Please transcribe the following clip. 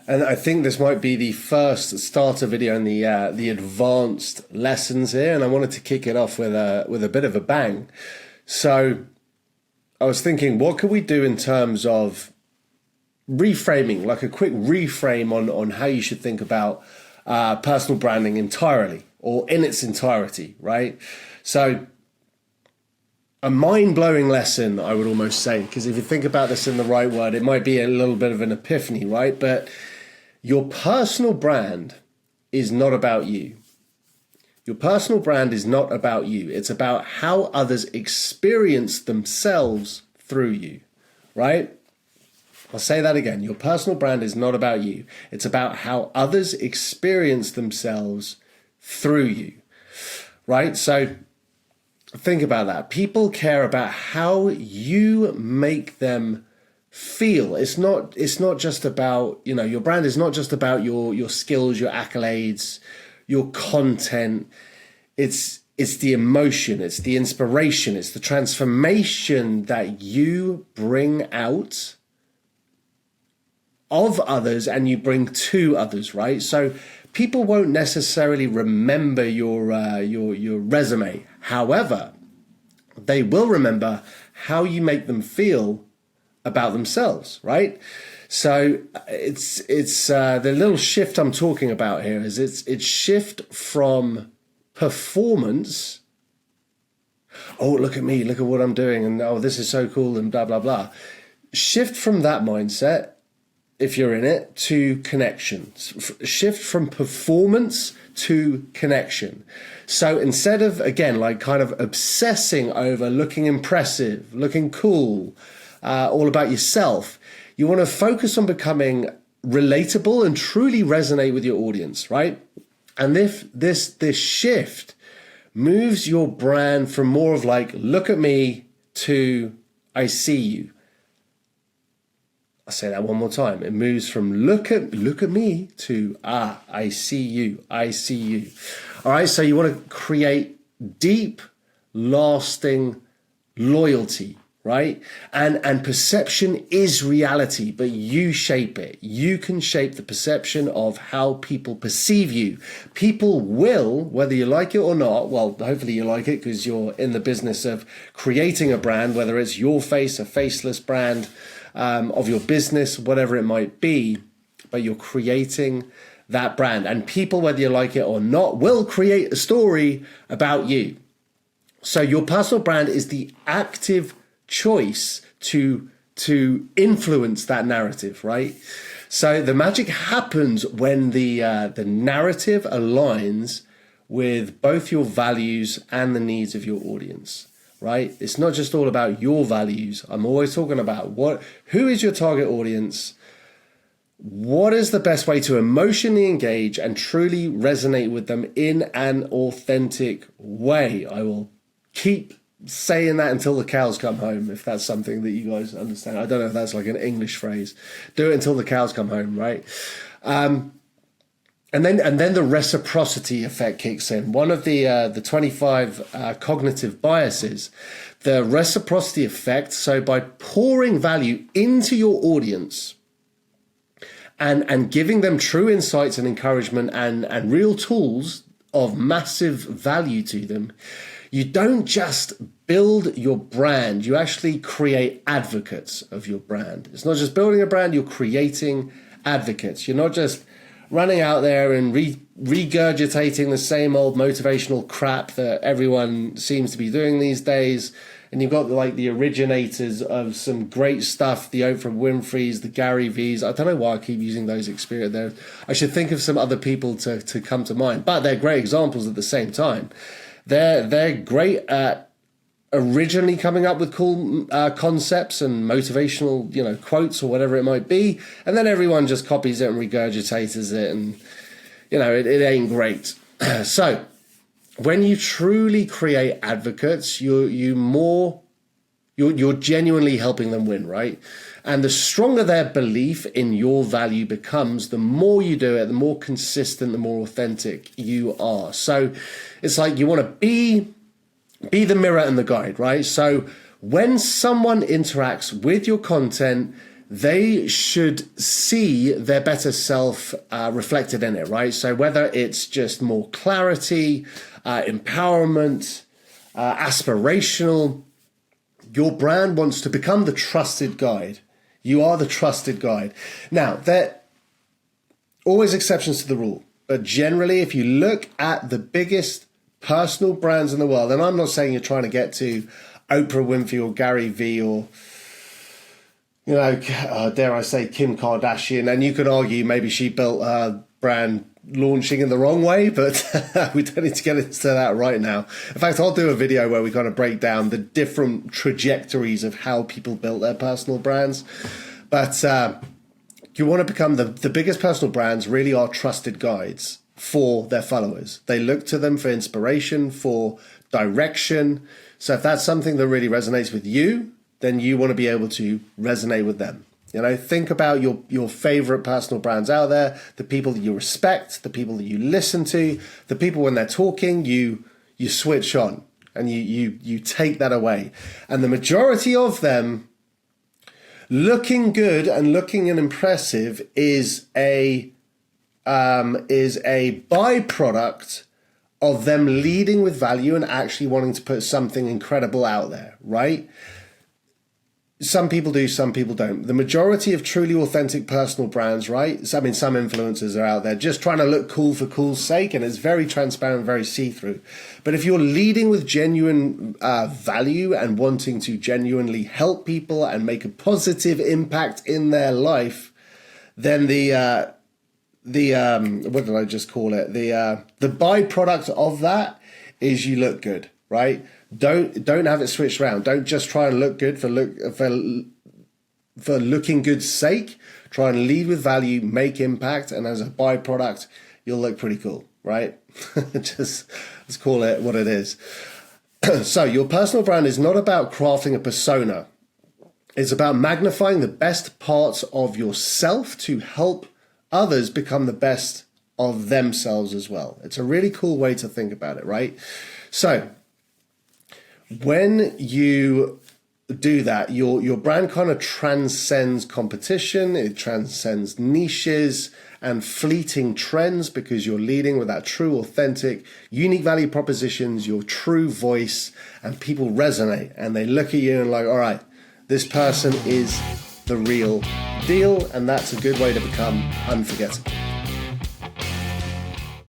And I think this might be the first starter video in the advanced lessons here, and I wanted to kick it off with a bit of a bang. So I was thinking, what could we do in terms of reframing, like a quick reframe on how you should think about personal branding entirely or in its entirety, right? So a mind-blowing lesson, I would almost say, because if you think about this in the right word, it might be a little bit of an epiphany, right? But your personal brand is not about you. Your personal brand is not about you. It's about how others experience themselves through you, right? I'll say that again. Your personal brand is not about you. It's about how others experience themselves through you, right? So think about that. People care about how you make them feel. It's not just about, your brand is not just about your skills, your accolades, your content. It's the emotion, it's the inspiration, it's the transformation that you bring out of others and you bring to others, right? So people won't necessarily remember your resume. However, they will remember how you make them feel about themselves, right? So it's the little shift I'm talking about here is it's shift from performance. Oh, look at me, look at what I'm doing, and oh, this is so cool, and blah, blah, blah. Shift from that mindset, if you're in it, to connection. Shift from performance to connection. So instead of, again, like kind of obsessing over looking impressive, looking cool, all about yourself, you want to focus on becoming relatable and truly resonate with your audience, right? And if this shift moves your brand from more of like, look at me, to I see you. I'll say that one more time. It moves from look at me to I see you. I see you. All right. So you want to create deep, lasting loyalty, right? And perception is reality, but you shape it. You can shape the perception of how people perceive you. People will, whether you like it or not, well, hopefully you like it because you're in the business of creating a brand, whether it's your face, a faceless brand, of your business, whatever it might be, but you're creating that brand. And people, whether you like it or not, will create a story about you. So your personal brand is the active choice to influence that narrative, right? So the magic happens when the narrative aligns with both your values and the needs of your audience. Right? It's not just all about your values. I'm always talking about who is your target audience? What is the best way to emotionally engage and truly resonate with them in an authentic way? I will keep saying that until the cows come home, if that's something that you guys understand. I don't know if that's like an English phrase. Do it until the cows come home, right? And then the reciprocity effect kicks in. One of the 25 cognitive biases, the reciprocity effect. So by pouring value into your audience and giving them true insights and encouragement and real tools of massive value to them, you don't just build your brand, you actually create advocates of your brand. It's not just building a brand, you're creating advocates. You're not just running out there and regurgitating the same old motivational crap that everyone seems to be doing these days. And you've got like the originators of some great stuff, the Oprah Winfrey's, the Gary V's. I don't know why I keep using those experience there. I should think of some other people to come to mind, but they're great examples at the same time. They're great at originally coming up with cool concepts and motivational, quotes or whatever it might be, and then everyone just copies it and regurgitates it, and it ain't great. So when you truly create advocates, you're genuinely helping them win, right? And the stronger their belief in your value becomes, the more you do it, the more consistent, the more authentic you are. So it's like you want to be the mirror and the guide, right? So when someone interacts with your content, they should see their better self reflected in it, right? So whether it's just more clarity, empowerment, aspirational, your brand wants to become the trusted guide. You are the trusted guide. Now, there are always exceptions to the rule, but generally, if you look at the biggest personal brands in the world, and I'm not saying you're trying to get to Oprah Winfrey or Gary Vee or, you know, dare I say, Kim Kardashian, and you could argue maybe she built her brand launching in the wrong way, but we don't need to get into that right now. In fact, I'll do a video where we kind of break down the different trajectories of how people built their personal brands. But you want to become the biggest personal brands really are trusted guides for their followers. They look to them for inspiration, for direction. So if that's something that really resonates with you, then you want to be able to resonate with them. You know, think about your favorite personal brands out there, the people that you respect, the people that you listen to, the people when they're talking, you switch on and you take that away. And the majority of them, looking good and looking impressive is a byproduct of them leading with value and actually wanting to put something incredible out there, right? Some people do, some people don't. The majority of truly authentic personal brands, right? So, I mean, some influencers are out there just trying to look cool for cool's sake, and it's very transparent, very see-through. But if you're leading with genuine value and wanting to genuinely help people and make a positive impact in their life, then what did I just call it? The byproduct of that is you look good, right? Don't have it switched around. Don't just try and look good for looking good's sake. Try and lead with value, make impact, and as a byproduct, you'll look pretty cool, right? Just let's call it what it is. So your personal brand is not about crafting a persona. It's about magnifying the best parts of yourself to help others become the best of themselves as well. It's a really cool way to think about it, right? So when you do that, your brand kind of transcends competition, it transcends niches and fleeting trends because you're leading with that true, authentic, unique value propositions, your true voice, and people resonate and they look at you and like, all right, this person is the real deal, and that's a good way to become unforgettable.